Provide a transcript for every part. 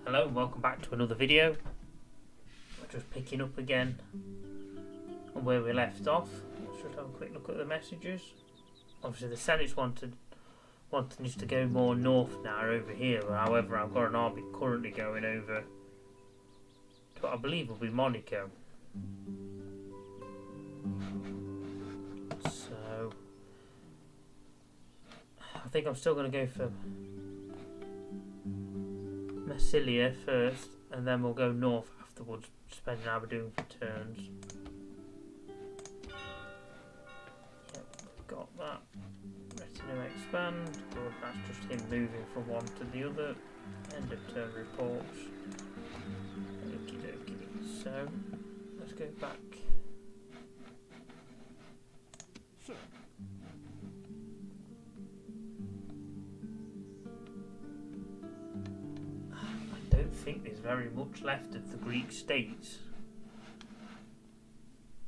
Hello and welcome back to another video. We're just picking up again on where we left off. Let's just have a quick look at the messages. Obviously the Senate's wanting us to go more north now over here. However, I've got an army currently going over to what I believe will be Monaco. So I think I'm still going to go for Massilia first, and then we'll go north afterwards, depending on how we're doing for turns. Yep, we've got that. Retinue expand. Good, that's just him moving from one to the other. End of turn reports. Okie dokie. So, let's go back. I don't think there's very much left of the Greek states.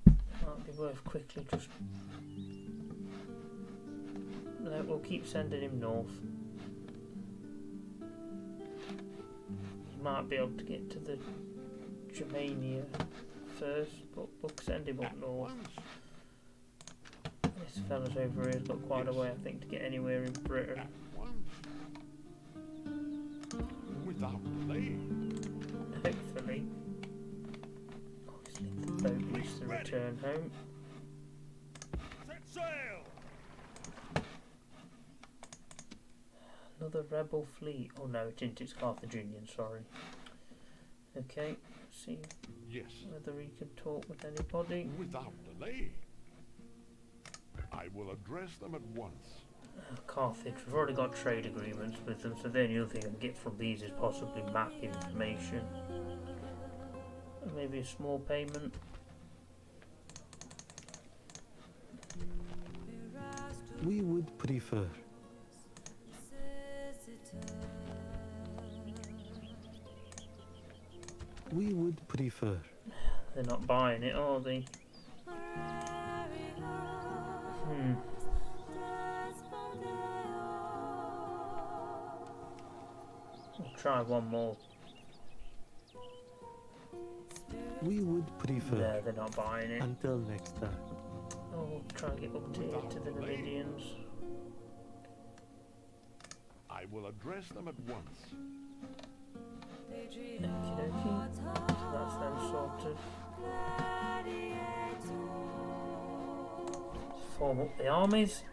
Might be worth quickly just... No, we'll keep sending him north. He might be able to get to the Germania first, but we'll send him up north. This fella's over here has got quite a way, I think, to get anywhere in Britain. Without delay. Hopefully. Obviously the boat needs to return home. Set sail. Another rebel fleet. Oh no, it isn't, it's Carthaginian, sorry. Okay, let's see Yes. whether he can talk with anybody. Without delay. I will address them at once. Carthage, we've already got trade agreements with them, so the only other thing I can get from these is possibly map information. And maybe a small payment. We would prefer. We would prefer. They're not buying it, are they? We'll try one more. We would prefer. No, they're not buying it. Until next time. Oh, we'll try and get up to here to the Numidians. I will address them at once. Okie dokie. So that's them sorted. Form up the armies.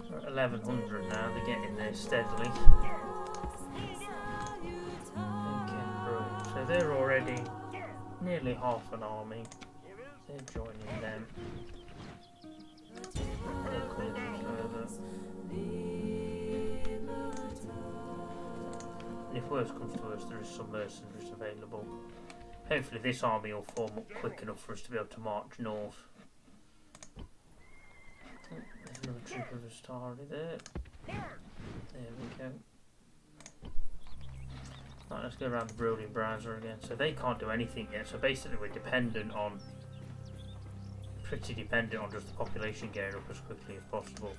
We're at 1100 now, they're getting there steadily. Okay, brilliant. So they're already nearly half an army. They're joining them. They're coming further. And if worse comes to worse, there is some mercenaries available. Hopefully this army will form up quick enough for us to be able to march north. Oh, there's another troop of Astari there. There we go. Right, let's go around the Brilliant Browser again. So they can't do anything yet, so basically we're pretty dependent on just the population getting up as quickly as possible.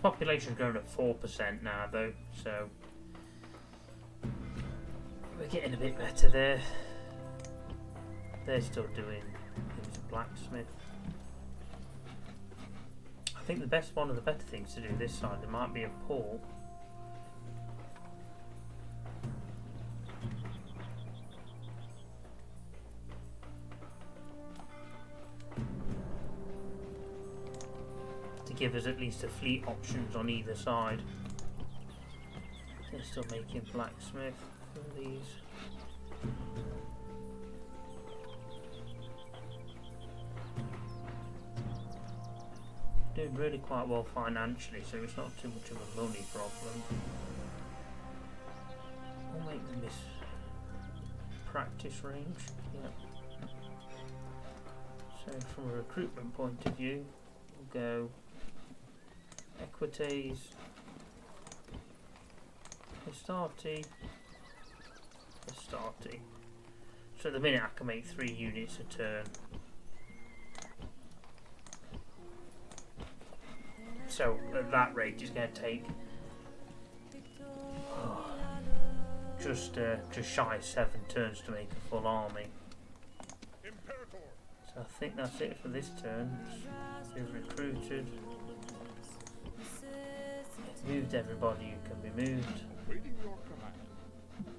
Population's growing at 4% now though, so we're getting a bit better there. They're still doing things with blacksmith. I think one of the better things to do this side, there might be a port. To give us at least a fleet options on either side. They're still making blacksmith for these. Doing really quite well financially, so it's not too much of a money problem. We'll make them this practice range. Yep. So from a recruitment point of view, we'll go equities, Hastati. So at the minute I can make 3 units a turn. So at that rate it's going to take just shy of 7 turns to make a full army. So I think that's it for this turn. We've recruited. Moved everybody who can be moved.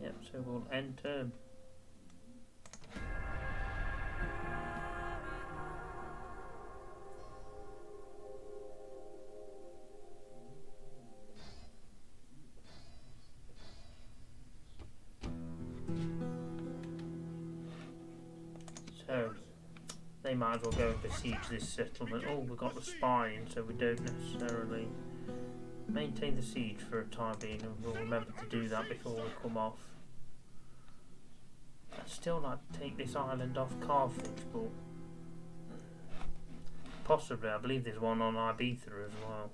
Yep, so we'll end turn. So they might as well go and besiege this settlement. Oh, we've got the spy in, so we don't necessarily maintain the siege for a time being, and we'll remember to do that before we come off. I'd still like to take this island off Carthage, but possibly, I believe there's one on Ibiza as well.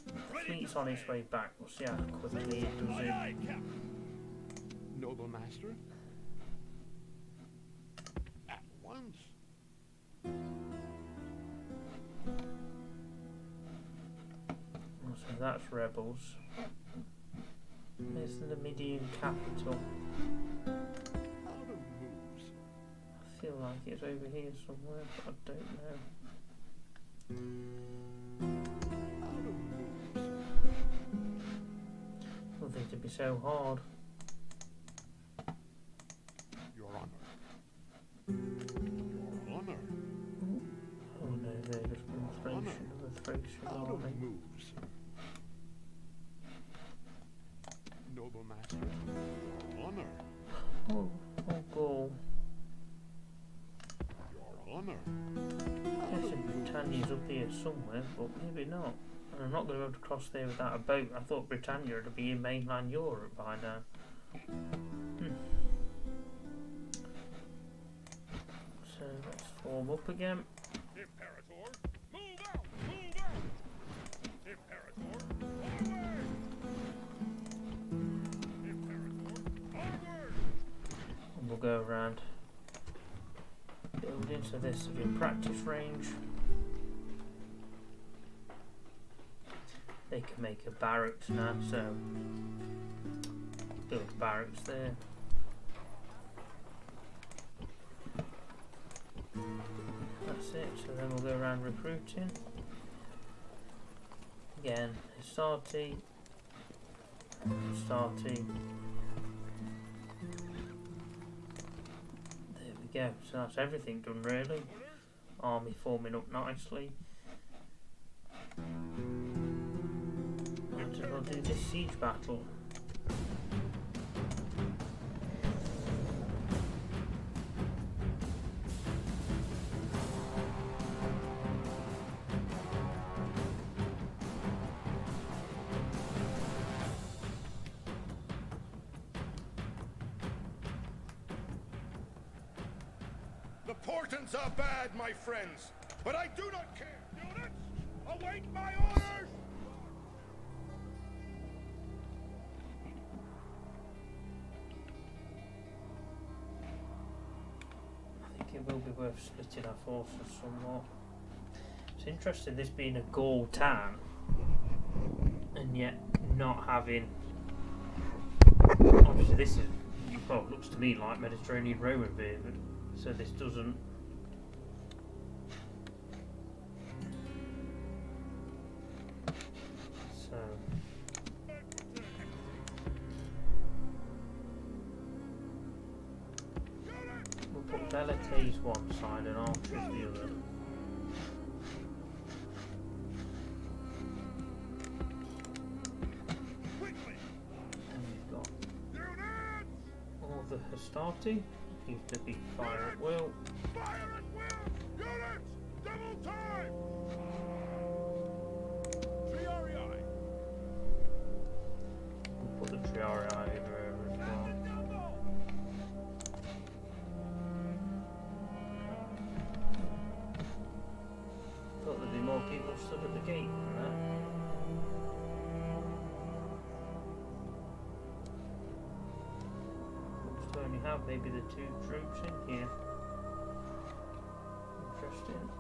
The fleet's on its way back. We'll see how quickly it does it. Noble master? At once. So that's rebels. Where's the Numidian capital? I feel like it's over here somewhere, but I don't know. Nothing to be so hard. Your honor. Your honor. Oh no, they're just been Thracian of the Thracian army. Moves. Noble master. Your honor. Oh Gaul. Your honor. Guessing Britannia's up here somewhere, but maybe not. And I'm not going to be able to cross there without a boat. I thought Britannia would be in mainland Europe by now. So let's form up again. Imperator, move out! Move out! Imperator, forward! Imperator, forward! And we'll go around building, so this will be practice range. They can make a barracks now, so build barracks there. That's it, so then we'll go around recruiting. Again, Hastati. There we go, so that's everything done really. Army forming up nicely. Might as well do this siege battle. The portents are bad, my friends, but I do not care. Units, await my orders! I think it will be worth splitting our forces somewhat. It's interesting this being a Gaul town and yet not having, obviously this is, well, it looks to me like Mediterranean Roman beer, but so this doesn't. So we'll put Velites one side and archers the other. And we've got all the Hastati. Used to be fire at will. Fire at will! Units, double time! Triarii! We'll put the Triarii over as well. all stood at the gate and that. Looks to only have maybe the 2 troops in here. Interesting.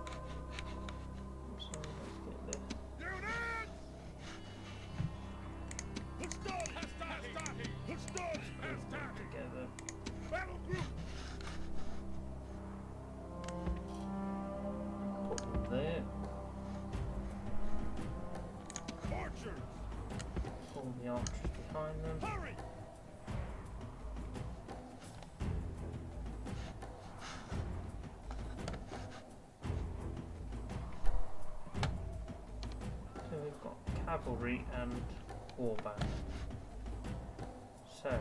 So let's get the Units! Let's start! Let's start! together. Battle group! Put them there. Archers! All the archers behind them. Hurry! So we've got cavalry and warband. So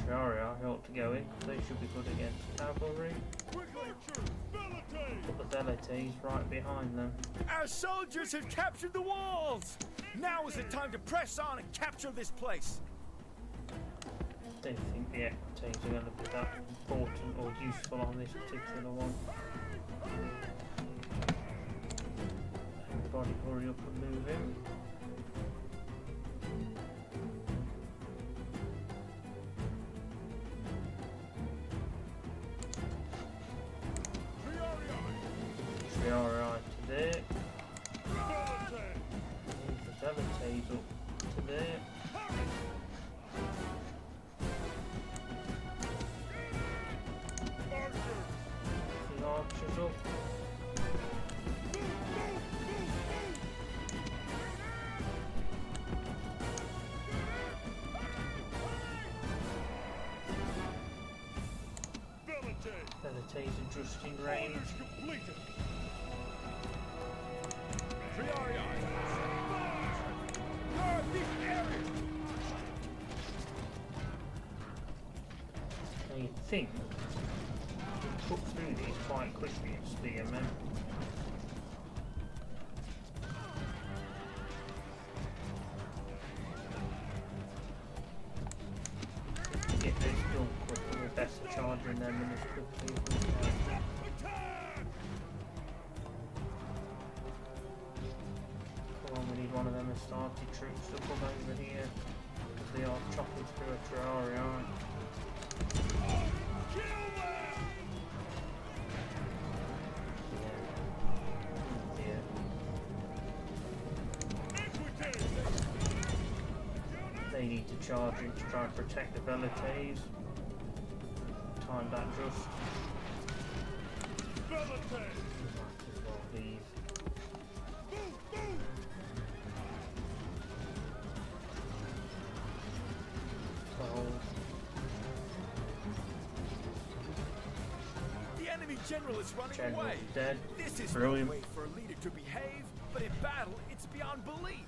Triarii ought to go in, they should be good against cavalry. Put the Velites right behind them. Our soldiers have captured the walls! Now is the time to press on and capture this place! Don't think the Equites are going to be that important or useful on this particular one. Everybody hurry up and move in. Triarii to there. Move the Velites up to there. The archers up. Velites are just in range. Now you'd think you'd put through these quite quickly as spearmen. Get those done quickly, we're better charging them in as quickly as we can. Come on, we need one of them Astarte troops to come over here, because they are chopping through a Triarii. They need to charge in to try and protect the Velites. Time that just. Might as well leave. The enemy general is running General's away! dead. This is Brilliant. no way for a leader to behave, but in battle it's beyond belief!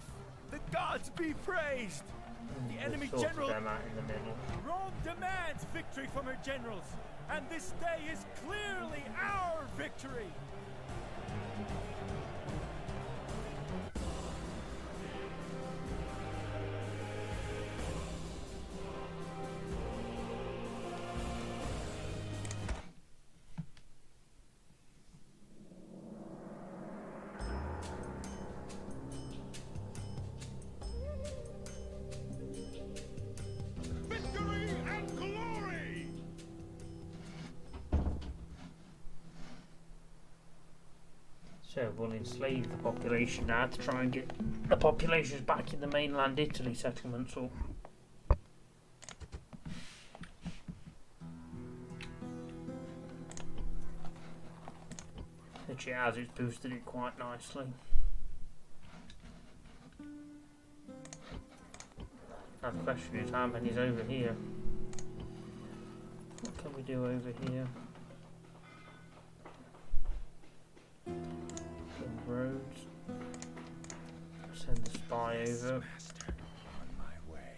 The gods be praised! The enemy We've sorted general... them out in the middle. Rome demands victory from her generals, and this day is clearly our victory! Victory and glory! So we'll enslave the population now to try and get the populations back in the mainland Italy settlements up. Which it has, it's boosted it quite nicely. Now the question is how many's over here? What can we do over here? Build roads. Send the spy over. On my way.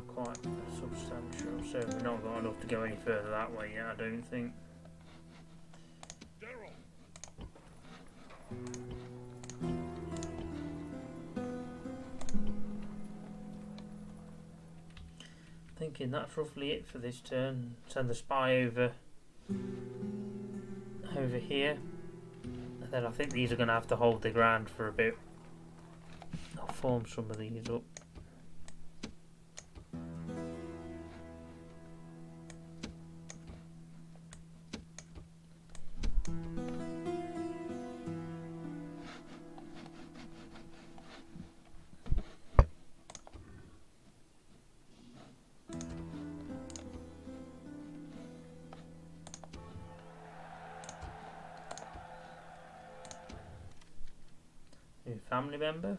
Quite substantial. So we've not got enough to go any further that way yet, I don't think. General! Thinking that's roughly it for this turn. Send the spy over here. And then I think these are going to have to hold the ground for a bit. I'll form some of these up. New family member.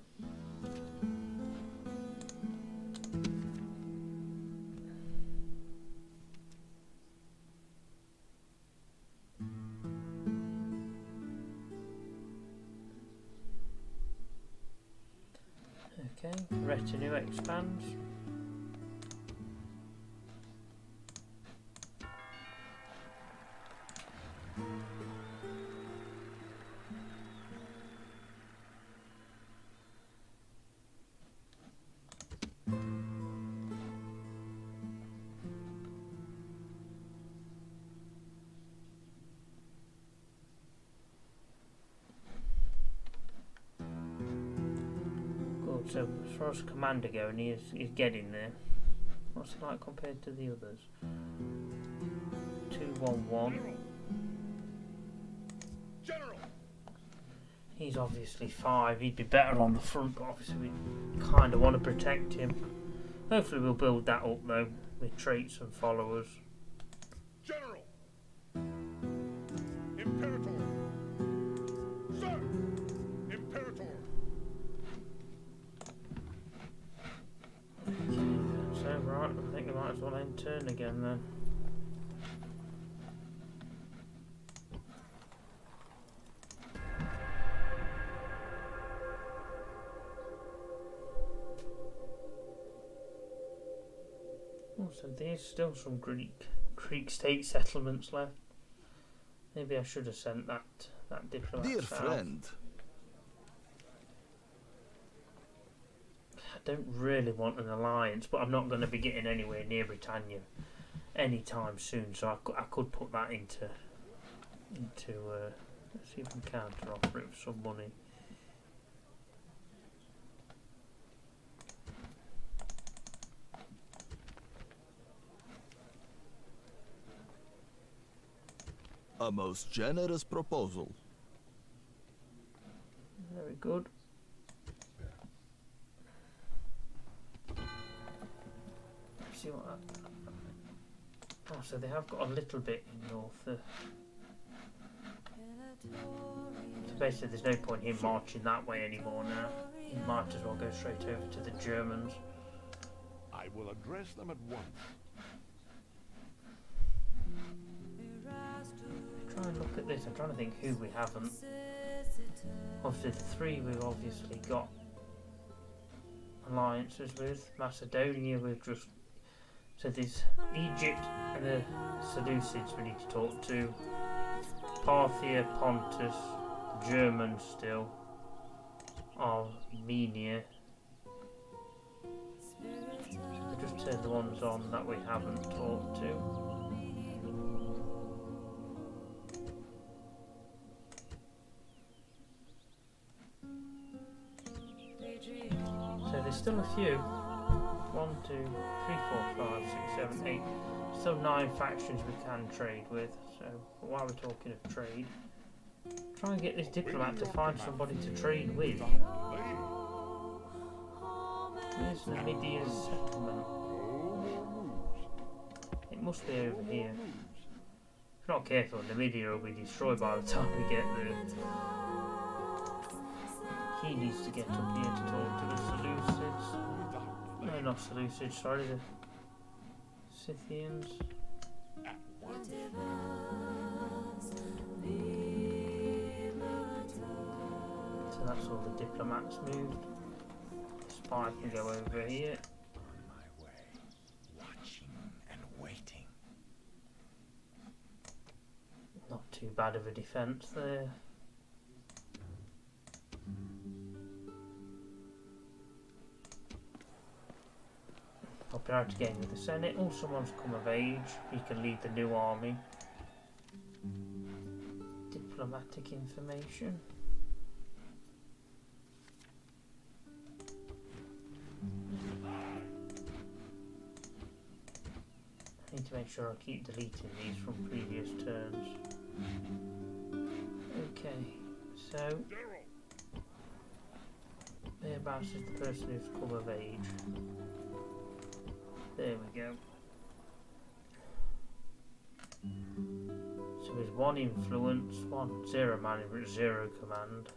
Okay, retinue expands. So as far as commander going, he's getting there. What's it like compared to the others? 211. General! He's obviously 5. He'd be better on the front, but obviously we kind of want to protect him. Hopefully we'll build that up though, with traits and followers. General! Imperator! Sir! Imperator! So right, I think we might as well end turn again then. Oh, so there's still some Greek state settlements left. Maybe I should have sent that diplomat Dear south. friend, I don't really want an alliance, but I'm not going to be getting anywhere near Britannia anytime soon, so I could put that into let's see if we can counter offer it for some money. a most generous proposal. Very good. See what oh, so they have got a little bit in north. So basically there's no point in him marching that way anymore now. He might as well go straight over to the Germans. I will address them at once. Try and look at this. I'm trying to think who we haven't. Obviously the 3 we've obviously got alliances with. Macedonia we've just... So there's Egypt and the Seleucids we need to talk to. Parthia, Pontus, Germans still. Armenia. So just turn the ones on that we haven't talked to. So there's still a few. 1, 2, 3, 4, 5, 6, 7, 8. Still 9 factions we can trade with. So while we're talking of trade, try and get this diplomat to find somebody to trade with. Where's Numidia's settlement? It must be over here. If not careful, Numidia will be destroyed by the time we get there. He needs to get up here to talk to the Seleucids. No, not Seleucids, sorry, the Scythians. So that's all the diplomats moved. The spy can go over here. On my way, watching and waiting. Not too bad of a defence there. Popularity gain with the Senate. Oh, someone's come of age. He can lead the new army. Diplomatic information. I need to make sure I keep deleting these from previous turns. Okay, so thereabouts is the person who's come of age. There we go. So there's 1 influence, 1 0 management, 0 command.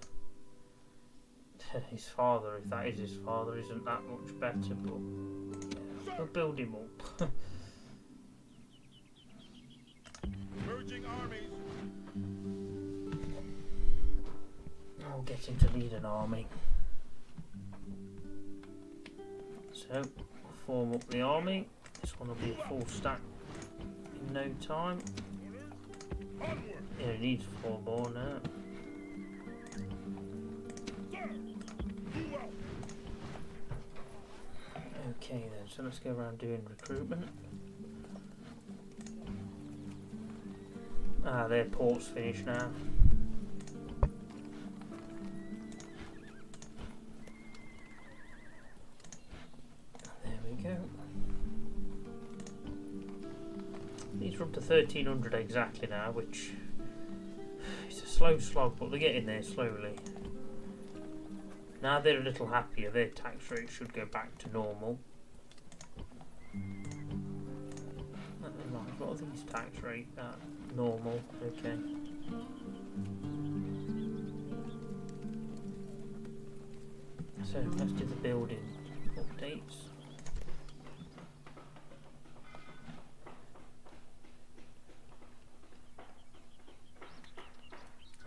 His father, if that is his father, isn't that much better, but yeah, we'll build him up. Merging armies. I'll get him to lead an army. So, we'll form up the army. This one will be a full stack in no time. Yeah, it needs 4 more now. Okay then, so let's go around doing recruitment. Ah, their port's finished now. There we go. These are up to 1300 exactly now, which is a slow slog, but they're getting there slowly. Now they're a little happier, their tax rate should go back to normal. What are these tax rate at? Normal, okay. So let's do the building updates.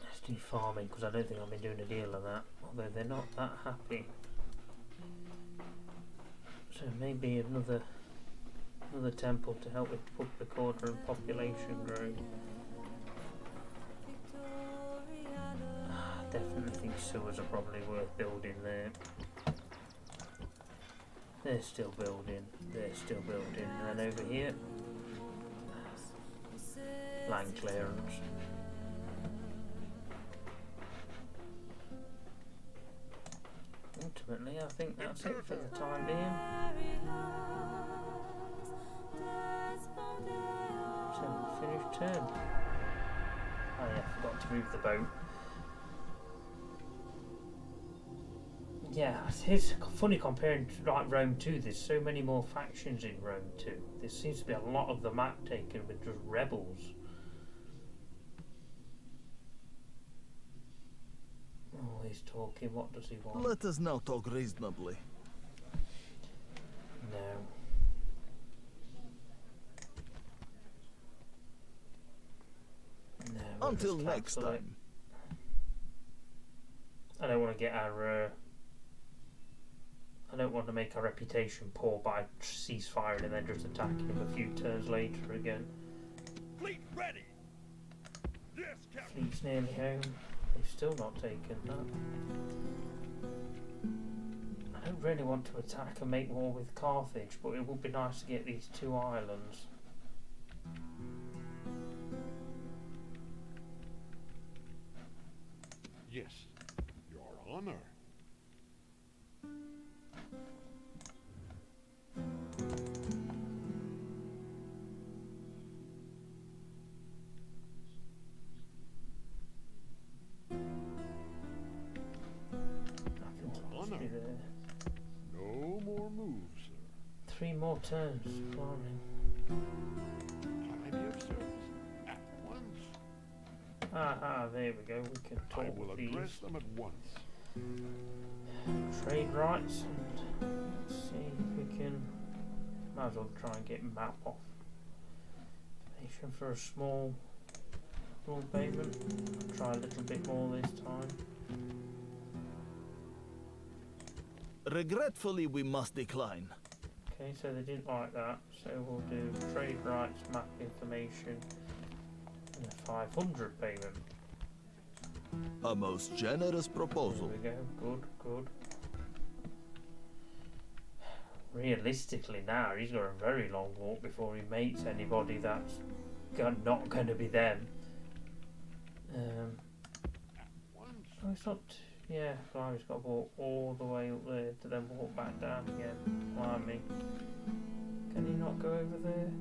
Let's do farming, because I don't think I've been doing a deal of that, although they're not that happy. So maybe another temple to help with public order and population growth. Definitely think sewers are probably worth building there. They're still building, and then over here, land clearance. Ultimately, I think that's it for the time being. So, finished turn. Oh yeah, forgot to move the boat. Yeah, it's funny comparing to like Rome 2, there's so many more factions in Rome 2. There seems to be a lot of the map taken with just rebels. Oh, he's talking, what does he want? Let us now talk reasonably. No. No. Until next time. I don't want to get our I don't want to make our reputation poor by ceasefire and then just attacking him a few turns later again. Fleet ready. Yes, Captain. Fleet's nearly home. They've still not taken that. I don't really want to attack and make war with Carthage, but it would be nice to get these 2 islands. Yes, Your Honor. No more moves, sir. 3 more turns. Blimey. Time of service at once. Aha, there we go. We can talk I will with these. address them at once. Trade rights, and let's see if we can. Might as well try and get map off. Nation for a small payment. I'll try a little bit more this time. Regretfully, we must decline. Okay, so they didn't like that, so we'll do trade rights, map information, and a 500 payment. A most generous proposal. There we go, good. Realistically now, he's got a very long walk before he mates anybody that's not going to be them. Oh, it's not. Yeah, Blimey's got to walk all the way up there to then walk back down again. Blimey. Can he not go over there?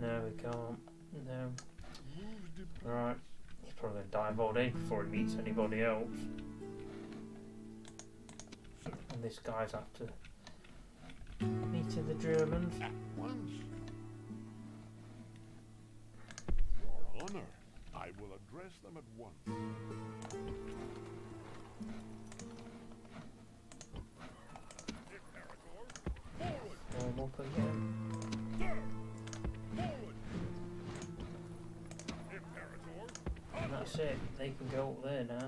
No, he can't. No. Right. He's probably going to die of old age before he meets anybody else. And this guy's after meeting the Germans. At once. Your honor, I will address them at once. Form up again. And that's it. They can go up there now.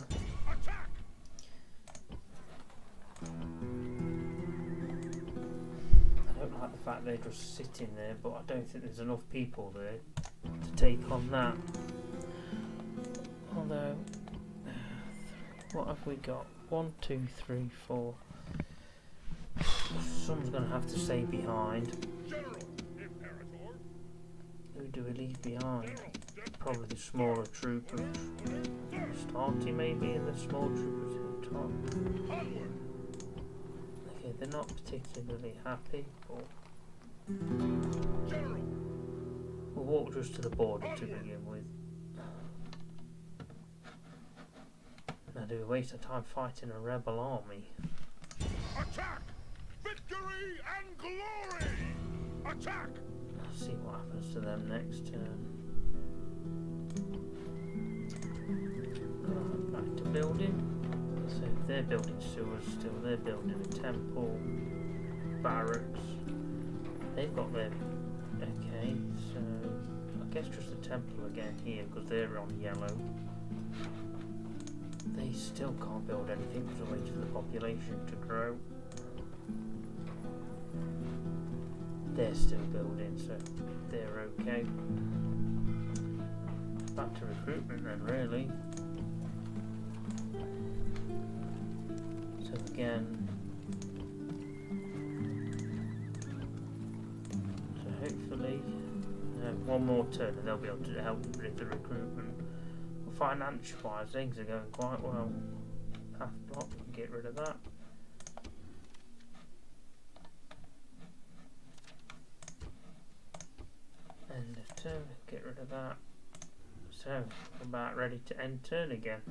I don't like the fact they're just sitting there, but I don't think there's enough people there to take on that. Although, what have we got? 1, 2, 3, 4. Someone's going to have to stay behind. Who do we leave behind? Probably the smaller troopers. Starting maybe in the small troopers at the top. Okay, they're not particularly happy, but we'll walk just to the border to begin with. Now do we waste our time fighting a rebel army? Attack! Victory and glory! Attack! Let's see what happens to them next turn. Back to building. So they're building sewers still, they're building a temple, barracks. They've got their... Okay, so I guess just the temple again here because they're on yellow. They still can't build anything because they're waiting for the population to grow. They're still building, so they're okay. Back to recruitment then, really. So again, so hopefully one more turn and they'll be able to help with the recruitment. Well, financial wise, things are going quite well. Half block, get rid of that. End of turn, get rid of that. So, about ready to end turn again.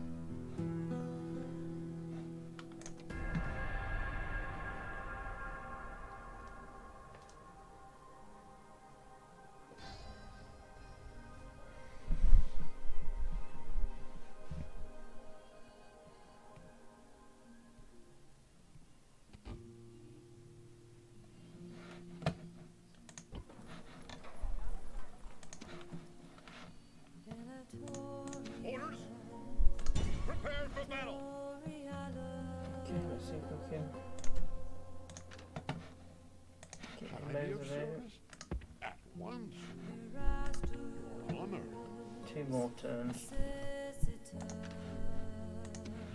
Orders! Prepare for battle! Okay, let's see if we can get Shall him I be over of there. service? At once. Your honor. 2 more turns.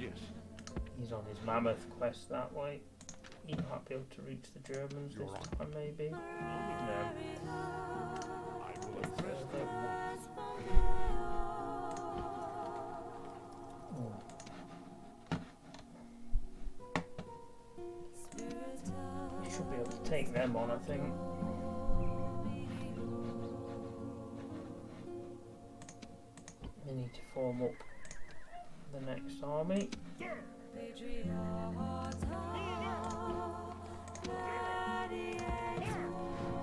Yes. He's on his mammoth quest that way. He might be able to reach the Germans You're this on. time, maybe. No. I will address them at once. You should be able to take them on, I think. We need to form up the next army.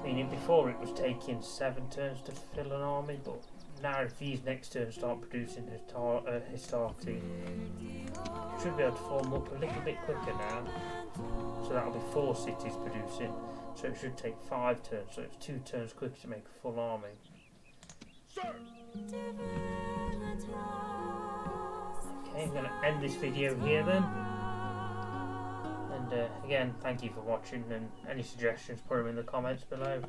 Meaning before it was taking 7 turns to fill an army, but now if these next turns start producing Hastati, should be able to form up a little bit quicker now. So that'll be 4 cities producing, so it should take 5 turns, so it's 2 turns quicker to make a full army. Sir! Okay, I'm going to end this video here then. And again, thank you for watching, and any suggestions, put them in the comments below.